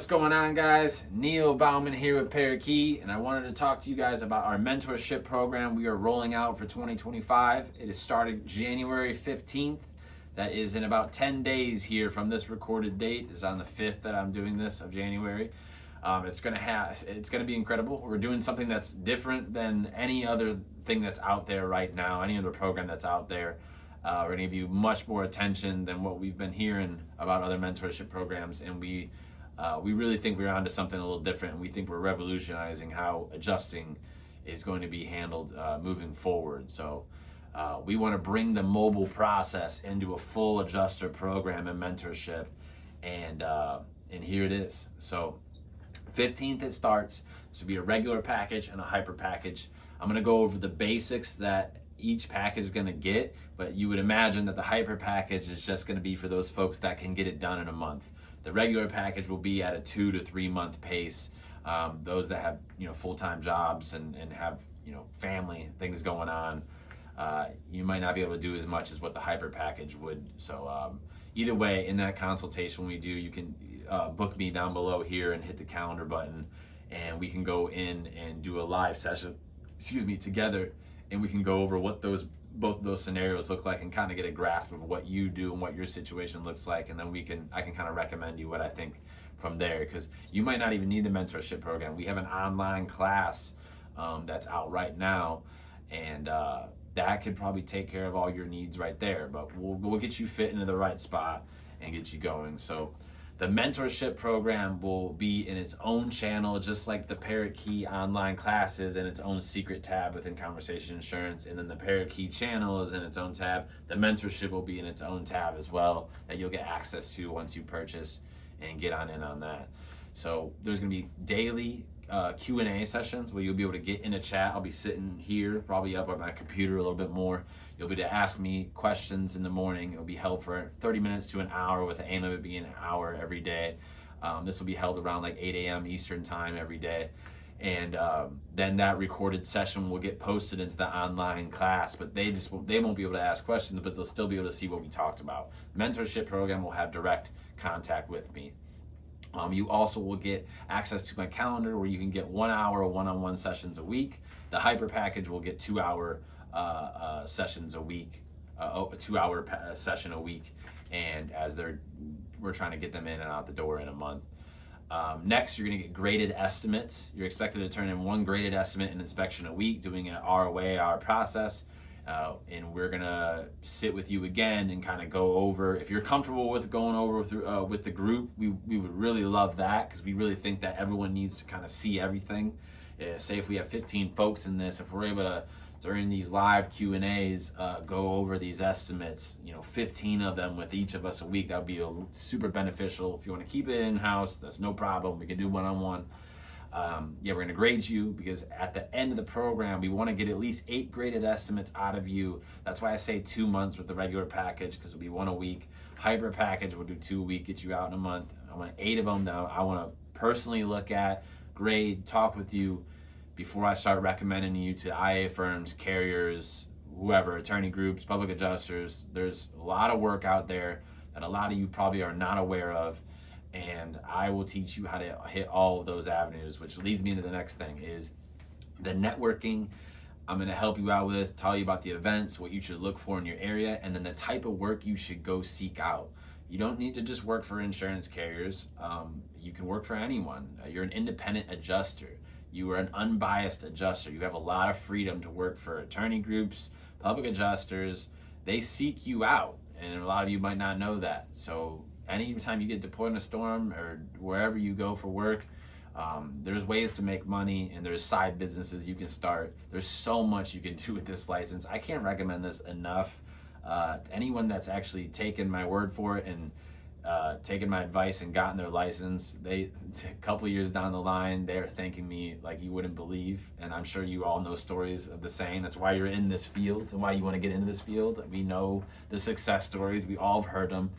What's going on, guys? Neil Baumann here with Parrot Key, and I wanted to talk to you guys about our mentorship program we are rolling out for 2025. It is starting January 15th. That is in about 10 days here from this recorded date. It's on the 5th that I'm doing this of January. It's gonna be incredible. We're doing something that's different than any other thing that's out there right now, any other program that's out there. We're gonna give you much more attention than what we've been hearing about other mentorship programs, and we really think we're onto something a little different, and we think we're revolutionizing how adjusting is going to be handled moving forward. So we want to bring the mobile process into a full adjuster program and mentorship, and here it is. So 15th it starts. This will be a regular package and a hyper package. I'm going to go over the basics that each package is going to get, but you would imagine that the hyper package is just going to be for those folks that can get it done in a month. The regular package will be at a 2 to 3 month pace. Those that have full-time jobs and have family things going on, you might not be able to do as much as what the hyper package would. So either way, in that consultation we do, you can book me down below here and hit the calendar button, and we can go in and do a live session, together, and we can go over what both of those scenarios look like and kind of get a grasp of what you do and what your situation looks like, and then I can kind of recommend you what I think from there, because you might not even need the mentorship program. We have an online class that's out right now, and that could probably take care of all your needs right there, but we'll get you fit into the right spot and get you going. So the mentorship program will be in its own channel, just like the Parrot Key online classes in its own secret tab within Conversation Insurance, and then the Parrot Key channel is in its own tab. The mentorship will be in its own tab as well, that you'll get access to once you purchase and get on in on that. So there's gonna be daily Q&A sessions where you'll be able to get in a chat. I'll be sitting here, probably up on my computer a little bit more. You'll be able to ask me questions in the morning. It'll be held for 30 minutes to an hour, with the aim of it being an hour every day. This will be held around like 8 a.m. Eastern time every day. And then that recorded session will get posted into the online class, but they won't be able to ask questions, but they'll still be able to see what we talked about. Mentorship program will have direct contact with me. You also will get access to my calendar, where you can get 1 hour one-on-one sessions a week. The hyper package will get 2 hour sessions a week, a 2 hour session a week, and we're trying to get them in and out the door in a month. Next, you're going to get graded estimates. You're expected to turn in 1 graded estimate and inspection a week, doing it our way, our process. And we're gonna sit with you again and kind of go over. If you're comfortable with going over with the group, we would really love that, because we really think that everyone needs to kind of see everything. Say if we have 15 folks in this, if we're able to, during these live Q&As, go over these estimates, 15 of them with each of us a week, that would be super beneficial. If you want to keep it in-house, that's no problem. We can do one-on-one. We're going to grade you, because at the end of the program, we want to get at least 8 graded estimates out of you. That's why I say 2 months with the regular package, because it'll be 1 a week. Hyper package, we'll do 2 a week, get you out in a month. I want 8 of them that I want to personally look at, grade, talk with you before I start recommending you to IA firms, carriers, whoever, attorney groups, public adjusters. There's a lot of work out there that a lot of you probably are not aware of, and I will teach you how to hit all of those avenues, which leads me into the next thing, is the networking. I'm going to help you out with, tell you about the events, what you should look for in your area, and then the type of work you should go seek out. You don't need to just work for insurance carriers. You can work for anyone. You're an independent adjuster. You are an unbiased adjuster. You have a lot of freedom to work for attorney groups, public adjusters. They seek you out, and a lot of you might not know that. So anytime you get deployed in a storm or wherever you go for work, there's ways to make money, and there's side businesses you can start. There's so much you can do with this license. I can't recommend this enough. Anyone that's actually taken my word for it and taken my advice and gotten their license, a couple years down the line, they're thanking me like you wouldn't believe. And I'm sure you all know stories of the same. That's why you're in this field and why you want to get into this field. We know the success stories. We all have heard them.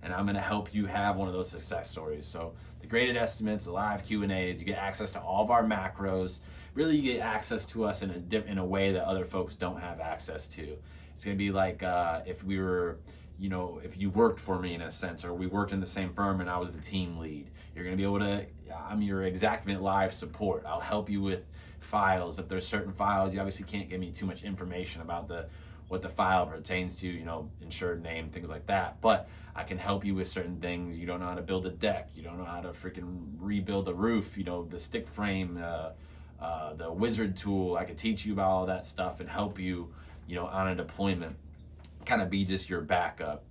And I'm going to help you have one of those success stories. So the graded estimates, the live Q&As, you get access to all of our macros. Really, you get access to us in a way that other folks don't have access to. It's going to be like if we were if you worked for me in a sense, or we worked in the same firm and I was the team lead. You're going to be able to, I'm your Xactimate Live support. I'll help you with files. If there's certain files, you obviously can't give me too much information about what the file pertains to, insured name, things like that. But I can help you with certain things. You don't know how to build a deck. You don't know how to freaking rebuild a roof, the stick frame, the wizard tool. I can teach you about all that stuff and help you, on a deployment, kind of be just your backup.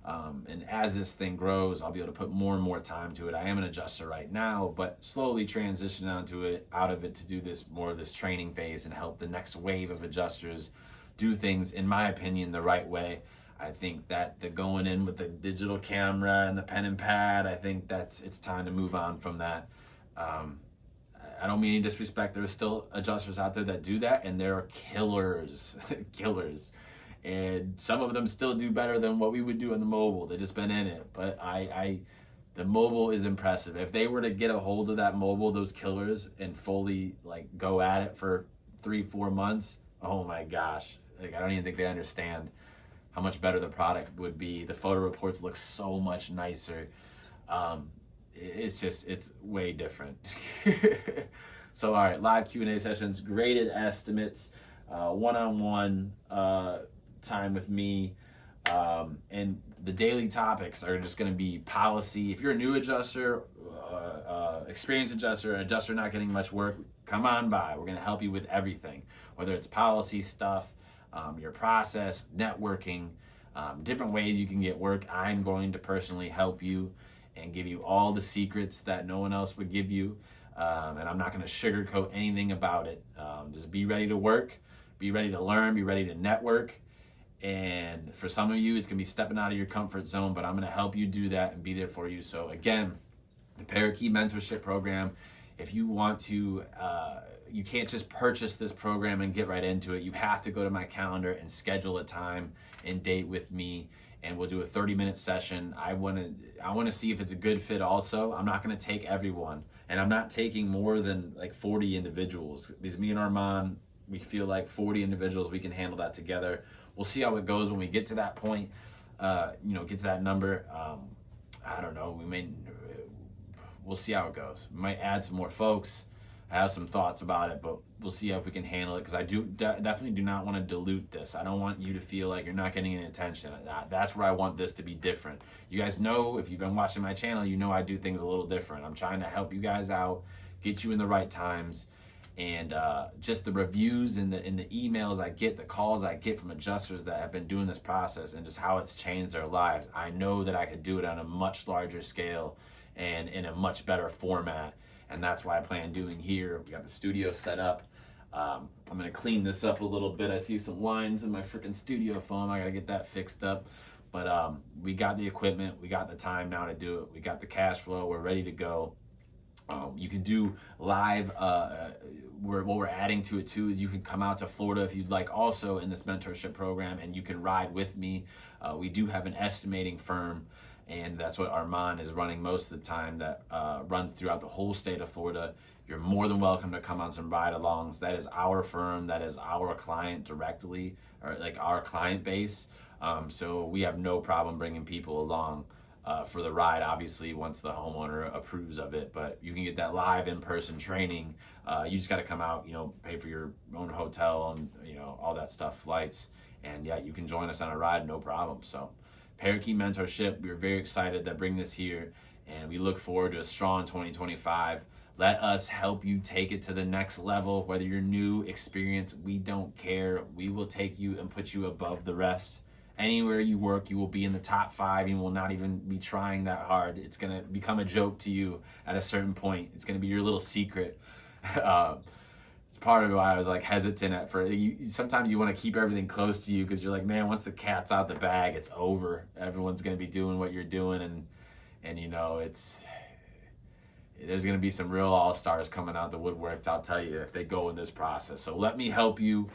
And as this thing grows, I'll be able to put more and more time to it. I am an adjuster right now, but slowly transition out of it to do more of this training phase and help the next wave of adjusters do things, in my opinion, the right way. I think that the going in with the digital camera and the pen and pad, I think it's time to move on from that. I don't mean any disrespect. There are still adjusters out there that do that, and they're killers, killers. And some of them still do better than what we would do on the mobile. They've just been in it. But the mobile is impressive. If they were to get a hold of that mobile, those killers, and fully go at it for 3-4 months, oh my gosh. I don't even think they understand how much better the product would be. The photo reports look so much nicer. It's way different. So, all right, live Q&A sessions, graded estimates, one-on-one time with me. And the daily topics are just going to be policy. If you're a new adjuster, experienced adjuster, an adjuster not getting much work, come on by. We're going to help you with everything, whether it's policy stuff, your process, networking, different ways you can get work. I'm going to personally help you and give you all the secrets that no one else would give you. And I'm not going to sugarcoat anything about it. Just be ready to work, be ready to learn, be ready to network. And for some of you, it's going to be stepping out of your comfort zone, but I'm going to help you do that and be there for you. So again, the Parrot Key Mentorship Program, if you want to, you can't just purchase this program and get right into it. You have to go to my calendar and schedule a time and date with me, and we'll do a 30-minute session. I want to see if it's a good fit also. I'm not going to take everyone, and I'm not taking more than 40 individuals, because me and Arman, we feel like 40 individuals, we can handle that together. We'll see how it goes when we get to that point, get to that number. I don't know, we'll see how it goes. We might add some more folks. I have some thoughts about it, but we'll see if we can handle it, because I definitely do not want to dilute this. I don't want you to feel like you're not getting any attention. That's where I want this to be different. You guys know, if you've been watching my channel, you know I do things a little different. I'm trying to help you guys out, get you in the right times, and just the reviews and the emails I get, the calls I get from adjusters that have been doing this process, and just how it's changed their lives. I know that I could do it on a much larger scale and in a much better format. And that's why I plan on doing here. We got the studio set up. I'm gonna clean this up a little bit. I see some lines in my freaking studio foam. I gotta get that fixed up. But we got the equipment. We got the time now to do it. We got the cash flow. We're ready to go. You can do live. What we're adding to it too is you can come out to Florida if you'd like, also in this mentorship program, and you can ride with me. We do have an estimating firm, and that's what Arman is running most of the time, that runs throughout the whole state of Florida. You're more than welcome to come on some ride-alongs. That is our firm. That is our client directly, or our client base. So we have no problem bringing people along for the ride, obviously, once the homeowner approves of it. But you can get that live in-person training. You just got to come out, pay for your own hotel and, all that stuff, flights. And yeah, you can join us on a ride, no problem. So Parrot Key Mentorship, we're very excited to bring this here, and we look forward to a strong 2025. Let us help you take it to the next level. Whether you're new, experienced, we don't care. We will take you and put you above the rest. Anywhere you work, you will be in the top 5. You will not even be trying that hard. It's going to become a joke to you at a certain point. It's going to be your little secret. It's part of why I was hesitant at first. Sometimes you want to keep everything close to you, because you're like, man, once the cat's out the bag, it's over. Everyone's going to be doing what you're doing, and there's going to be some real all-stars coming out the woodworks, I'll tell you, if they go in this process. So let me help you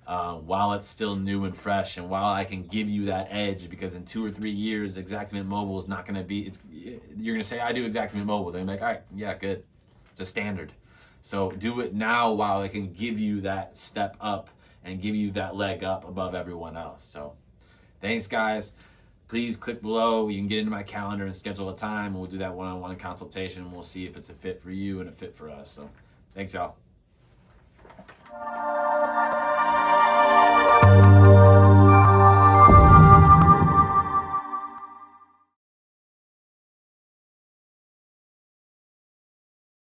while it's still new and fresh, and while I can give you that edge, because in 2 or 3 years, Xactimate Mobile is not going to be, you're going to say, I do Xactimate Mobile. They're going to be like, all right, yeah, good. It's a standard. So do it now while I can give you that step up and give you that leg up above everyone else. So thanks, guys. please click below. You can get into my calendar and schedule a time, and we'll do that one-on-one consultation, and we'll see if it's a fit for you and a fit for us. So thanks, y'all.